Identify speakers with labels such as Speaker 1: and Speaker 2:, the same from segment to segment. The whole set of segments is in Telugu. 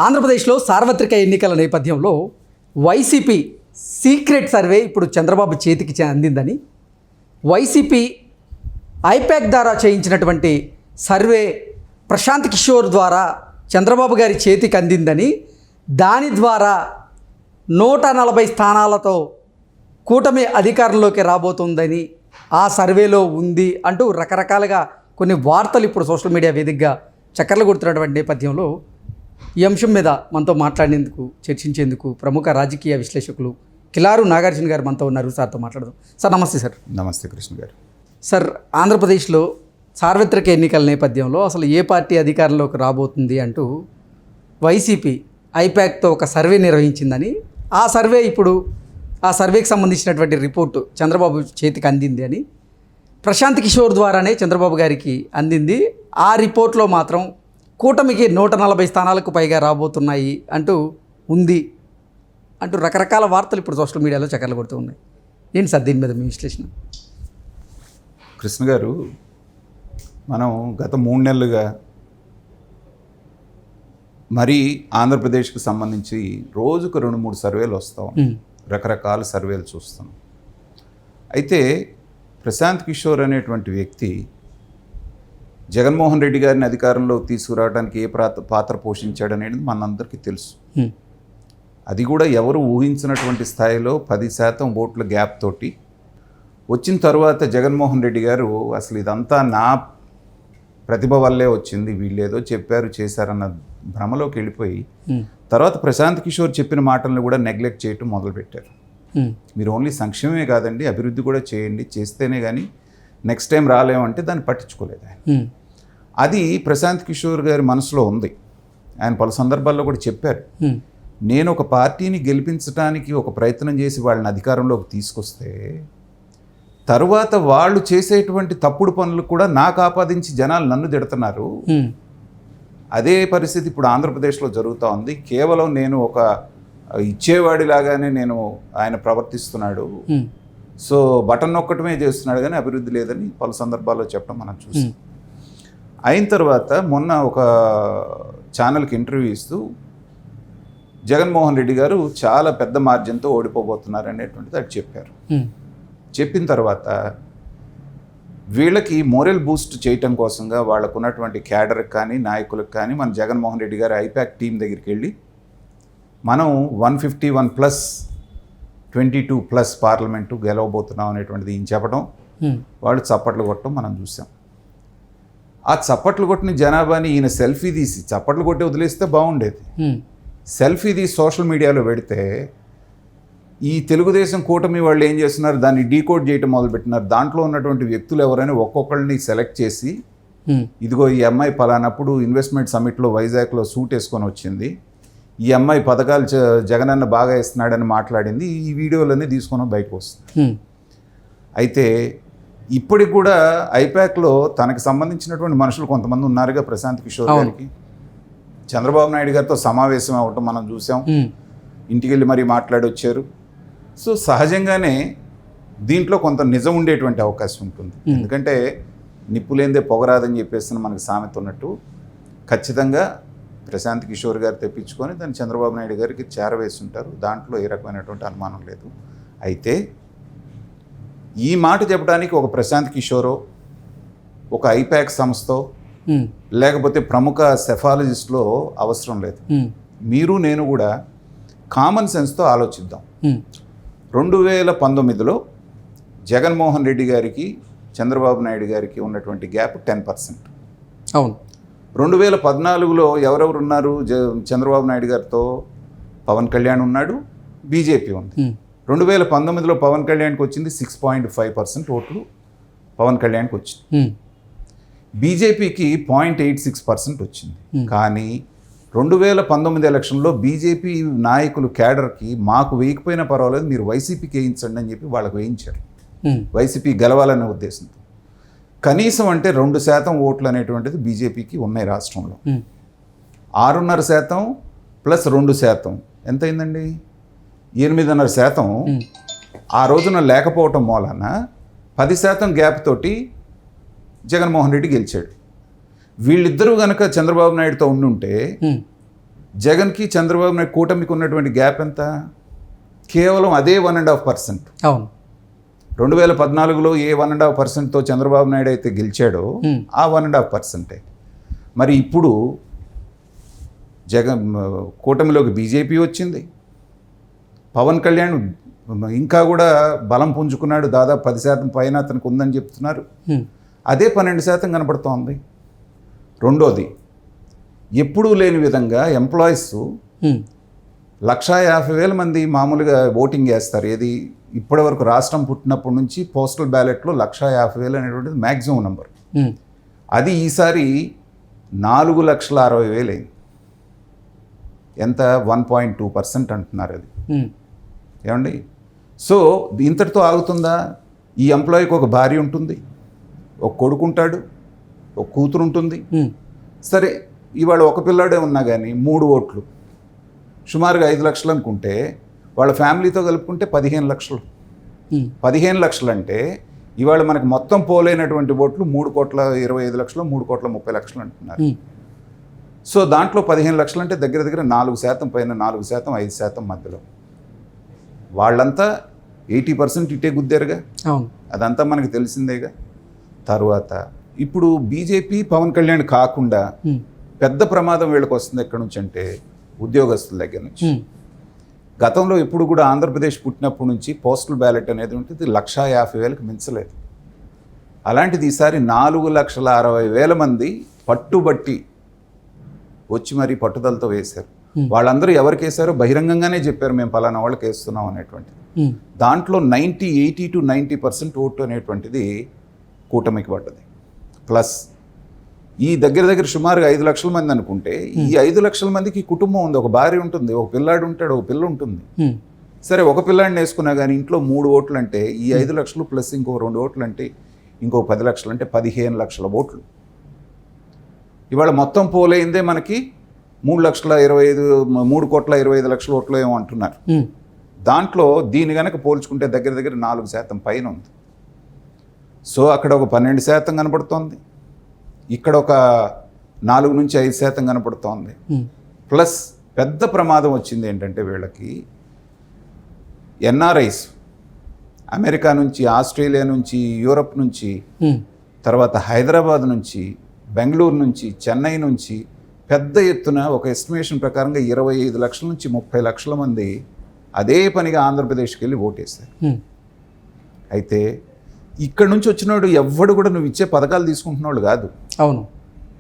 Speaker 1: ఆంధ్రప్రదేశ్లో సార్వత్రిక ఎన్నికల నేపథ్యంలో వైసీపీ సీక్రెట్ సర్వే ఇప్పుడు చంద్రబాబు చేతికి అందిందని, వైసీపీ ఐపాక్ ద్వారా చేయించినటువంటి సర్వే ప్రశాంత్ కిషోర్ ద్వారా చంద్రబాబు గారి చేతికి అందిందని, దాని ద్వారా 140 స్థానాలతో కూటమి అధికారంలోకి రాబోతుందని ఆ సర్వేలో ఉంది అంటూ రకరకాలుగా కొన్ని వార్తలు ఇప్పుడు సోషల్ మీడియా వేదికగా చక్కర్లు కొడుతున్నటువంటి నేపథ్యంలో ఈ అంశం మీద మనతో మాట్లాడేందుకు, చర్చించేందుకు ప్రముఖ రాజకీయ విశ్లేషకులు కిలారు నాగార్జున గారు మనతో ఉన్నారు. సార్తో మాట్లాడదాం. సార్ నమస్తే. సార్
Speaker 2: నమస్తే కృష్ణ గారు.
Speaker 1: సార్, ఆంధ్రప్రదేశ్లో సార్వత్రిక ఎన్నికల నేపథ్యంలో అసలు ఏ పార్టీ అధికారంలోకి రాబోతుంది అంటూ వైసీపీ ఐపాక్తో ఒక సర్వే నిర్వహించిందని, ఆ సర్వేకి సంబంధించినటువంటి రిపోర్టు చంద్రబాబు చేతికి అందింది అని, ప్రశాంత్ కిషోర్ ద్వారానే చంద్రబాబు గారికి అందింది. ఆ రిపోర్ట్లో మాత్రం కూటమికి 140 స్థానాలకు పైగా రాబోతున్నాయి అంటూ ఉంది అంటూ రకరకాల వార్తలు ఇప్పుడు సోషల్ మీడియాలో చక్కర్లు కొడుతూ ఉన్నాయి. ఏంటి సార్ దీని మీద మీ విశ్లేషణ?
Speaker 2: కృష్ణ గారు, మనం గత 3 నెలలుగా మరీ ఆంధ్రప్రదేశ్కి సంబంధించి రోజుకు 2-3 సర్వేలు వస్తాం, రకరకాల సర్వేలు చూస్తాం. అయితే ప్రశాంత్ కిషోర్ అనేటువంటి వ్యక్తి జగన్మోహన్ రెడ్డి గారిని అధికారంలో తీసుకురావడానికి ఏ పాత్ర పోషించాడనేది మనందరికీ తెలుసు. అది కూడా ఎవరు ఊహించినటువంటి స్థాయిలో 10% ఓట్ల గ్యాప్ తోటి వచ్చిన తర్వాత జగన్మోహన్ రెడ్డి గారు అసలు ఇదంతా నా ప్రతిభ వల్లే వచ్చింది, వీళ్ళేదో చెప్పారు చేశారన్న భ్రమలోకి వెళ్ళిపోయి తర్వాత ప్రశాంత్ కిషోర్ చెప్పిన మాటలను కూడా నెగ్లెక్ట్ చేయటం మొదలుపెట్టారు. మీరు ఓన్లీ సంక్షేమమే కాదండి, అభివృద్ధి కూడా చేయండి, చేస్తేనే కానీ నెక్స్ట్ టైం రాలేమంటే దాన్ని పట్టించుకోలేదు ఆయన. అది ప్రశాంత్ కిషోర్ గారి మనసులో ఉంది. ఆయన పలు సందర్భాల్లో కూడా చెప్పారు, నేను ఒక పార్టీని గెలిపించడానికి ఒక ప్రయత్నం చేసి వాళ్ళని అధికారంలోకి తీసుకొస్తే తరువాత వాళ్ళు చేసేటువంటి తప్పుడు పనులు కూడా నాకు ఆపాదించి జనాలు నన్ను తిడుతున్నారు. అదే పరిస్థితి ఇప్పుడు ఆంధ్రప్రదేశ్లో జరుగుతూ ఉంది. కేవలం నేను ఒక ఇచ్చేవాడిలాగానే ఆయన ప్రవర్తిస్తున్నాడు, సో బటన్ నొక్కటమే చేస్తున్నాడు కానీ అభివృద్ధి లేదని పలు సందర్భాల్లో చెప్పడం మనం చూసాం. అయిన తర్వాత మొన్న ఒక ఛానల్కి ఇంటర్వ్యూ ఇస్తూ జగన్మోహన్ రెడ్డి గారు చాలా పెద్ద మార్జిన్తో ఓడిపోబోతున్నారు అనేటువంటిది అది చెప్పారు. చెప్పిన తర్వాత వీళ్ళకి మోరల్ బూస్ట్ చేయటం కోసంగా వాళ్ళకు ఉన్నటువంటి క్యాడర్కి కానీ నాయకులకు కానీ మన జగన్మోహన్ రెడ్డి గారు ఐపాక్ టీం దగ్గరికి వెళ్ళి మనం 151+, 22+ పార్లమెంటు గెలవబోతున్నాం అనేటువంటిది ఈయన చెప్పడం, వాళ్ళు చప్పట్లు కొట్టడం మనం చూసాం. ఆ చప్పట్లు కొట్టిన జనాభాని ఈయన సెల్ఫీ తీసి చప్పట్లు కొట్టి వదిలేస్తే బాగుండేది. సెల్ఫీ తీసి సోషల్ మీడియాలో పెడితే ఈ తెలుగుదేశం కూటమి వాళ్ళు ఏం చేస్తున్నారు, దాన్ని డీకోడ్ చేయటం మొదలుపెట్టినారు. దాంట్లో ఉన్నటువంటి వ్యక్తులు ఎవరైనా ఒక్కొక్కరిని సెలెక్ట్ చేసి, ఇదిగో ఈ అమ్మాయి పలానప్పుడు ఇన్వెస్ట్మెంట్ సమిట్లో వైజాగ్లో సూట్ వేసుకొని వచ్చింది, ఈ అమ్మాయి పథకాలు జగనన్న బాగా ఇస్తున్నాడని మాట్లాడింది, ఈ వీడియోలన్నీ తీసుకొని బయటకు వస్తుంది. అయితే ఇప్పటికి కూడా ఐపాక్లో తనకు సంబంధించినటువంటి మనుషులు కొంతమంది ఉన్నారుగా. ప్రశాంత్ కిషోర్ గారికి చంద్రబాబు నాయుడు గారితో సమావేశం అవ్వటం మనం చూసాం, ఇంటికి వెళ్ళి మరీ మాట్లాడి వచ్చారు. సో సహజంగానే దీంట్లో కొంత నిజం ఉండేటువంటి అవకాశం ఉంటుంది. ఎందుకంటే నిప్పులేందే పొగరాదని చెప్పేసి మనకు సామెత ఉన్నట్టు, ఖచ్చితంగా ప్రశాంత్ కిషోర్ గారు తెప్పించుకొని దాన్ని చంద్రబాబు నాయుడు గారికి చేరవేసి ఉంటారు. దాంట్లో ఏ రకమైనటువంటి అనుమానం లేదు. అయితే ఈ మాట చెప్పడానికి ఒక ప్రశాంత్ కిషోరో, ఒక ఐపాక్ సంస్థో, లేకపోతే ప్రముఖ సెఫాలజిస్ట్లో అవసరం లేదు. మీరు నేను కూడా కామన్ సెన్స్తో ఆలోచిద్దాం. 2019లో జగన్మోహన్ రెడ్డి గారికి చంద్రబాబు నాయుడు గారికి ఉన్నటువంటి గ్యాప్ 10%.
Speaker 1: అవును.
Speaker 2: 2014లో ఎవరెవరు ఉన్నారు చంద్రబాబు నాయుడు గారితో? పవన్ కళ్యాణ్ ఉన్నాడు, బీజేపీ ఉంది. 2019లో పవన్ కళ్యాణ్కి వచ్చింది 6.5% ఓట్లు పవన్ కళ్యాణ్కి వచ్చింది. బీజేపీకి 0.86% వచ్చింది. కానీ 2019 ఎలక్షన్లో బీజేపీ నాయకులు క్యాడర్కి మాకు వేయకపోయినా పర్వాలేదు, మీరు వైసీపీకి వేయించండి అని చెప్పి వాళ్ళకు వేయించారు, వైసీపీ గెలవాలనే ఉద్దేశంతో. కనీసం అంటే 2% ఓట్లు అనేటువంటిది బీజేపీకి ఉన్నాయి రాష్ట్రంలో. 6.5% ప్లస్ 2% ఎంత అయిందండి? 8.5%. ఆ రోజున లేకపోవటం మూలాన 10% గ్యాప్ తోటి జగన్మోహన్ రెడ్డి గెలిచాడు. వీళ్ళిద్దరూ కనుక చంద్రబాబు నాయుడుతో ఉండుంటే జగన్కి చంద్రబాబు నాయుడు కూటమికి ఉన్నటువంటి గ్యాప్ ఎంత? కేవలం అదే 1.5%.
Speaker 1: అవును.
Speaker 2: 2014లో ఏ 1.5%తో చంద్రబాబు నాయుడు అయితే గెలిచాడో ఆ 1.5%. మరి ఇప్పుడు జగన్ కూటమిలోకి బీజేపీ వచ్చింది, పవన్ కళ్యాణ్ ఇంకా కూడా బలం పుంజుకున్నాడు, దాదాపు 10% పైన అతనికి ఉందని చెప్తున్నారు. అదే 12% కనపడుతోంది. రెండోది, ఎప్పుడూ లేని విధంగా ఎంప్లాయీస్ 150,000 మంది మామూలుగా ఓటింగ్ చేస్తారు. ఏది ఇప్పటివరకు రాష్ట్రం పుట్టినప్పటి నుంచి పోస్టల్ బ్యాలెట్లో 150,000 అనేటువంటిది మ్యాక్సిమం నెంబర్. అది ఈసారి 4,60,000 అయింది. ఎంత? 1.2% అంటున్నారు అది. ఏమండి? సో ఇంతటితో ఆగుతుందా? ఈ ఎంప్లాయీకి ఒక భార్య ఉంటుంది, ఒక కొడుకు ఉంటాడు, ఒక కూతురు ఉంటుంది. సరే, ఇవాళ ఒక పిల్లాడే ఉన్నా కానీ 3 ఓట్లు సుమారుగా 5 లక్షలు అనుకుంటే వాళ్ళ ఫ్యామిలీతో కలుపుకుంటే 15 లక్షలు. 15 లక్షలు అంటే ఇవాళ మనకు మొత్తం పోలైనటువంటి ఓట్లు 3,25,00,000, 3,30,00,000 అంటున్నారు. సో దాంట్లో 15 లక్షలు అంటే దగ్గర దగ్గర 4% పైన, 4%, 5% మధ్యలో. వాళ్ళంతా 80% ఇటే గుద్దారుగా. అదంతా మనకు తెలిసిందేగా. తర్వాత ఇప్పుడు బీజేపీ పవన్ కళ్యాణ్ కాకుండా పెద్ద ప్రమాదం వీళ్ళకి వస్తుంది ఎక్కడి నుంచి అంటే ఉద్యోగస్తుల దగ్గర నుంచి. గతంలో ఎప్పుడు కూడా ఆంధ్రప్రదేశ్ పుట్టినప్పటి నుంచి పోస్టల్ బ్యాలెట్ అనేది ఉంటుంది 150,000కి మించలేదు. అలాంటిది ఈసారి 4,60,000 మంది పట్టుబట్టి వచ్చి మరీ పట్టుదలతో వేశారు. వాళ్ళందరూ ఎవరికి వేశారో బహిరంగంగానే చెప్పారు, మేము పలానా వాళ్ళకి వేస్తున్నాం అనేటువంటిది. దాంట్లో 80 to 90% ఓటు అనేటువంటిది కూటమికి పడ్డది. ప్లస్ ఈ దగ్గర దగ్గర సుమారుగా 5 లక్షల మంది అనుకుంటే ఈ 5 లక్షల మందికి కుటుంబం ఉంది, ఒక భార్య ఉంటుంది, ఒక పిల్లాడు ఉంటాడు, ఒక పిల్ల ఉంటుంది. సరే, ఒక పిల్లాడిని వేసుకున్నా కానీ ఇంట్లో 3 ఓట్లు అంటే ఈ 5 లక్షలు ప్లస్ ఇంకో 2 ఓట్లు అంటే ఇంకో 10 లక్షలు అంటే 15 లక్షల ఓట్లు. ఇవాళ మొత్తం పోలైందే మనకి 3,25,00,000 ఓట్లు ఏమో అంటున్నారు. దాంట్లో దీని కనుక పోల్చుకుంటే దగ్గర దగ్గర 4% పైన ఉంది. సో అక్కడ ఒక 12% కనపడుతోంది, ఇక్కడ ఒక 4 నుంచి 5% కనపడుతోంది. ప్లస్ పెద్ద ప్రమాదం వచ్చింది ఏంటంటే వీళ్ళకి ఎన్ఆర్ఐస్ అమెరికా నుంచి, ఆస్ట్రేలియా నుంచి, యూరప్ నుంచి, తర్వాత హైదరాబాద్ నుంచి, బెంగళూరు నుంచి, చెన్నై నుంచి పెద్ద ఎత్తున ఒక ఎస్టిమేషన్ ప్రకారంగా 25 లక్షల నుంచి 30 లక్షల మంది అదే పనిగా ఆంధ్రప్రదేశ్కి వెళ్ళి ఓటేశారు. అయితే ఇక్కడ నుంచి వచ్చినోడు ఎవ్వడు కూడా నువ్వు ఇచ్చే పథకాలు తీసుకుంటున్నవాళ్ళు కాదు.
Speaker 1: అవును.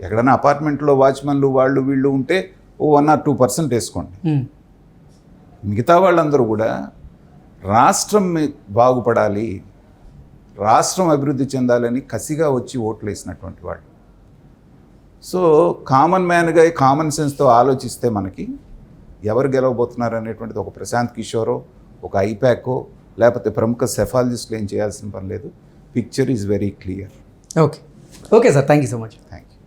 Speaker 2: ఎక్కడైనా అపార్ట్మెంట్లో వాచ్మెన్లు వాళ్ళు వీళ్ళు ఉంటే 1 or 2% వేసుకోండి. మిగతా వాళ్ళందరూ కూడా రాష్ట్రం బాగుపడాలి, రాష్ట్రం అభివృద్ధి చెందాలని కసిగా వచ్చి ఓట్లు వేసినటువంటి వాళ్ళు. సో కామన్ మ్యాన్గా కామన్ సెన్స్తో ఆలోచిస్తే మనకి ఎవరు గెలవబోతున్నారు అనేటువంటిది ఒక ప్రశాంత్ కిషోరో, ఒక ఐపాకో, లేకపోతే ప్రముఖ సెఫాలజిస్టులు ఏం చేయాల్సిన పని లేదు. Picture is very clear.
Speaker 1: Okay sir, thank you so much.
Speaker 2: Thank you.